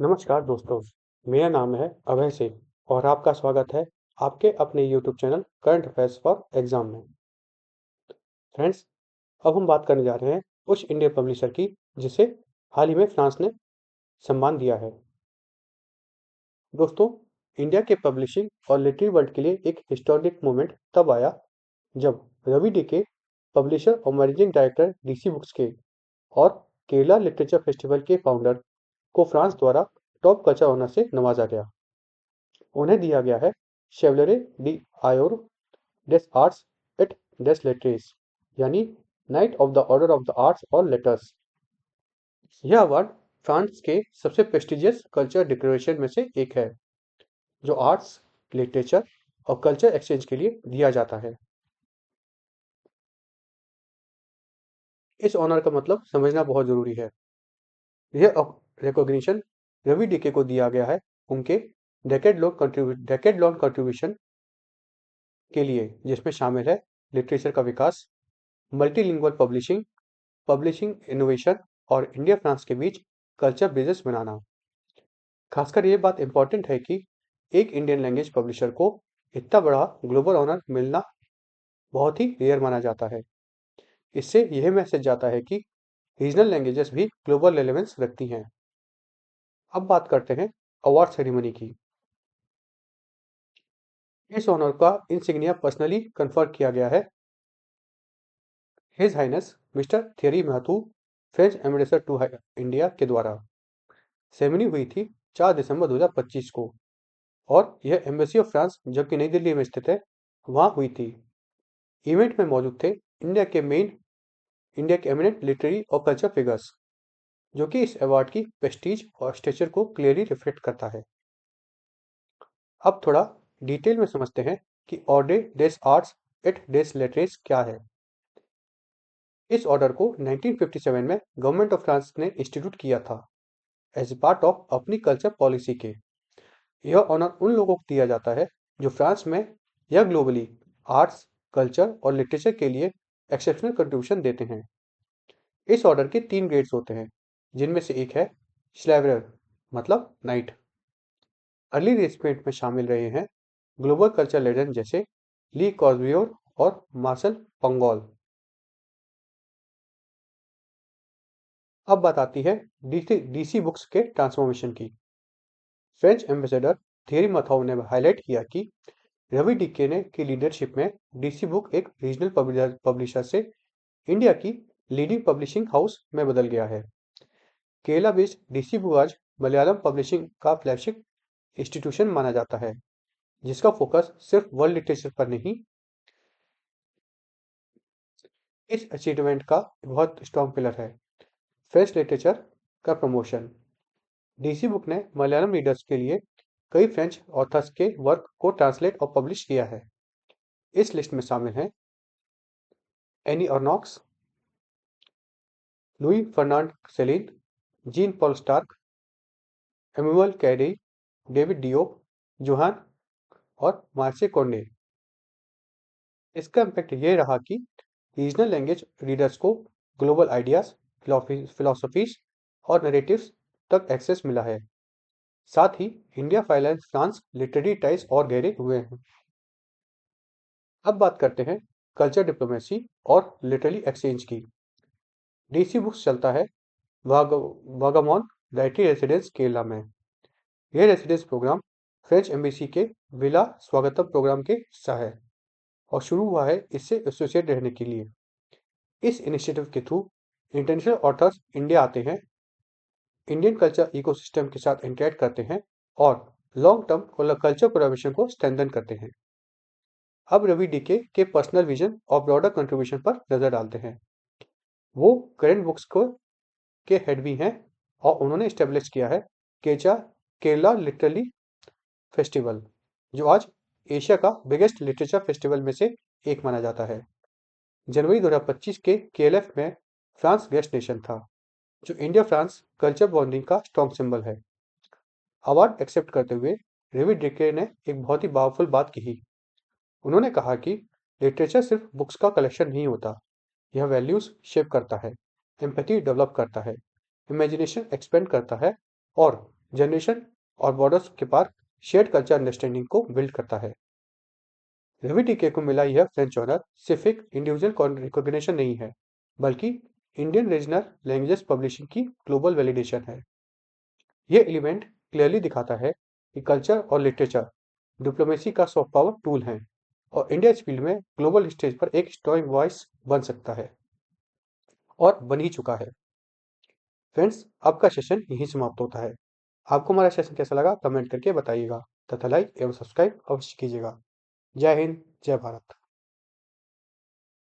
नमस्कार दोस्तों, मेरा नाम है अभय सिंह और आपका स्वागत है आपके अपने YouTube channel current affairs for exam में। फ्रेंड्स, अब हम बात करने जा रहे हैं उस इंडियन पब्लिशर की जिसे हाल ही में फ्रांस ने सम्मान दिया है। दोस्तों, इंडिया के पब्लिशिंग और लिटरेरी वर्ल्ड के लिए एक हिस्टोरिक मोमेंट तब आया जब रवि डी के, पब्लिशर और मैनेजिंग डायरेक्टर डीसी बुक्स के और केरला लिटरेचर फेस्टिवल के फाउंडर को फ्रांस द्वारा टॉप कल्चर ऑनर से नवाजा गया। उन्हें दिया गया है शेवलरे डी आयोर des Arts et des Lettres, यानी knight of the order of the arts और लेटर्स। यह अवार्ड फ्रांस के सबसे प्रेस्टिजियस कल्चर डिक्लेरेशन में से एक है जो आर्ट्स, लिटरेचर और कल्चर एक्सचेंज के लिए दिया जाता है। इस ऑनर का मतलब समझना बहुत जरूरी है। यह रिकॉग्निशन रवि डीके को दिया गया है उनके डेकेड लॉन्ग कंट्रीब्यूशन के लिए, जिसमें शामिल है लिटरेचर का विकास, मल्टीलिंगुअल पब्लिशिंग, पब्लिशिंग इनोवेशन और इंडिया फ्रांस के बीच कल्चर ब्रिजेस बनाना। खासकर ये बात इंपॉर्टेंट है कि एक इंडियन लैंग्वेज पब्लिशर को इतना बड़ा ग्लोबल ऑनर मिलना बहुत ही रेयर माना जाता है। इससे यह मैसेज जाता है कि रीजनल लैंग्वेजेस भी ग्लोबल रेलेवेंस रखती हैं। अब बात करते हैं अवार्ड सेरेमनी की। इस ऑनर का इंसिग्निया पर्सनली कन्फर किया गया है his highness mister Thierry Mathou, French ambassador to India के द्वारा। सेरेमनी हुई थी 4 दिसंबर 2025 को और यह एम्बेसी ऑफ फ्रांस, जो कि नई दिल्ली में स्थित है, वहां हुई थी। इवेंट में मौजूद थे इंडिया के एमिनेंट लिटरेरी और कल्चर फिगर्स, जो कि इस अवार्ड की प्रेस्टीज और स्टेचर को क्लियरली रिफ्लेक्ट करता है। अब थोड़ा डिटेल में समझते हैं कि Ordre des Arts et des Lettres क्या है। इस ऑर्डर को 1957 में गवर्नमेंट ऑफ फ्रांस ने इंस्टीट्यूट किया था एज ए पार्ट ऑफ अपनी कल्चर पॉलिसी के। यह ऑनर उन लोगों को दिया जाता है जो फ्रांस में या ग्लोबली आर्ट्स, कल्चर और लिटरेचर के लिए एक्सेप्शनल कंट्रीब्यूशन देते हैं। इस ऑर्डर के 3 ग्रेड्स होते हैं, जिनमें से एक है श्लेवरर, मतलब नाइट। अर्ली रिसिपिएंट में शामिल रहे हैं ग्लोबल कल्चर लेजेंड जैसे ली कॉर्बियोर और मार्शल पंगोल। अब बात आती है डीसी बुक्स के ट्रांसफॉर्मेशन की। फ्रेंच एम्बेसडर थियरी मथाउ ने हाईलाइट किया कि रवि डिके ने की लीडरशिप में डीसी बुक एक रीजनल पब्लिशर से इंडिया की लीडिंग पब्लिशिंग हाउस में बदल गया है। केरला बेस्ड डीसी बुक आज मलयालम पब्लिशिंग का फ्लैगशिप इंस्टीट्यूशन माना जाता है, जिसका फोकस सिर्फ वर्ल्ड लिटरेचर पर नहीं। इस अचीवमेंट का बहुत स्ट्रॉन्ग पिलर है फ्रेंच लिटरेचर का प्रमोशन। डीसी बुक ने मलयालम रीडर्स के लिए कई फ्रेंच ऑथर्स के वर्क को ट्रांसलेट और पब्लिश किया है। इस लिस्ट में शामिल हैं Annie Ernaux, Louis Ferdinand Celine, Jean Paul Sartre, Emmanuel Carrere, David Diop, Johan और मार्से कोंडे। इसका इम्पैक्ट ये रहा कि रीजनल लैंग्वेज रीडर्स को ग्लोबल आइडियाज, फिलोसफीज और नरेटिव्स तक एक्सेस मिला है। साथ ही इंडिया फ्रांस लिटरेरी टाइज और गहरे हुए हैं। अब बात करते हैं कल्चर डिप्लोमेसी और लिटरेरी एक्सचेंज की। डीसी बुक्स चलता है वागामॉन राइटरी रेसिडेंस केरला में। यह रेसिडेंस प्रोग्राम फ्रेंच एम्बेसी के विला स्वागतम प्रोग्राम के हिस्सा है और शुरू हुआ है इससे एसोसिएट रहने के लिए। इस इनिशिएटिव के थ्रू इंटरनेशनल ऑथर्स इंडिया आते हैं, इंडियन कल्चर इकोसिस्टम के साथ इंटरेक्ट करते हैं और लॉन्ग टर्म कल्चर कोलैबोरेशन को स्ट्रेंथन करते हैं। अब रवि डीके के पर्सनल विजन और ब्रॉडर कंट्रीब्यूशन पर नजर डालते हैं। वो करेंट बुक्स के हेड भी हैं और उन्होंने इस्टेब्लिश किया है केरला लिटरेरी फेस्टिवल, जो आज एशिया का बिगेस्ट लिटरेचर फेस्टिवल में से एक माना जाता है। जनवरी 2025 के केएलएफ में फ्रांस गेस्ट नेशन था, जो इंडिया फ्रांस कल्चर बॉन्डिंग का स्ट्रॉन्ग सिंबल है। अवार्ड एक्सेप्ट करते हुए रवि डिके ने एक बहुत ही पावरफुल बात कही। उन्होंने कहा कि लिटरेचर सिर्फ बुक्स का कलेक्शन नहीं होता, यह वैल्यूज शेप करता है, एम्पैथी डेवलप करता है, इमेजिनेशन एक्सपेंड करता है और जनरेशन और बॉर्डर्स के पार शेयर्ड कल्चर अंडरस्टैंडिंग को बिल्ड करता है। रवि टीके को मिला यह फ्रेंच ऑनर सिर्फ एक इंडिविजुअल रिकॉग्निशन नहीं है, बल्कि इंडियन रीजनल लैंग्वेजेस पब्लिशिंग की ग्लोबल वैलिडेशन है। यह एलिमेंट क्लियरली दिखाता है कि कल्चर और लिटरेचर डिप्लोमेसी का सॉफ्ट पावर टूल हैं और इंडिया इस फील्ड में ग्लोबल स्टेज पर एक स्ट्रॉन्ग वॉइस बन सकता है और बन ही चुका है। फ्रेंड्स, आपका सेशन यहीं समाप्त होता है। आपको हमारा सेशन कैसा लगा कमेंट करके बताइएगा तथा लाइक एवं सब्सक्राइब अवश्य कीजिएगा। जय हिंद, जय भारत।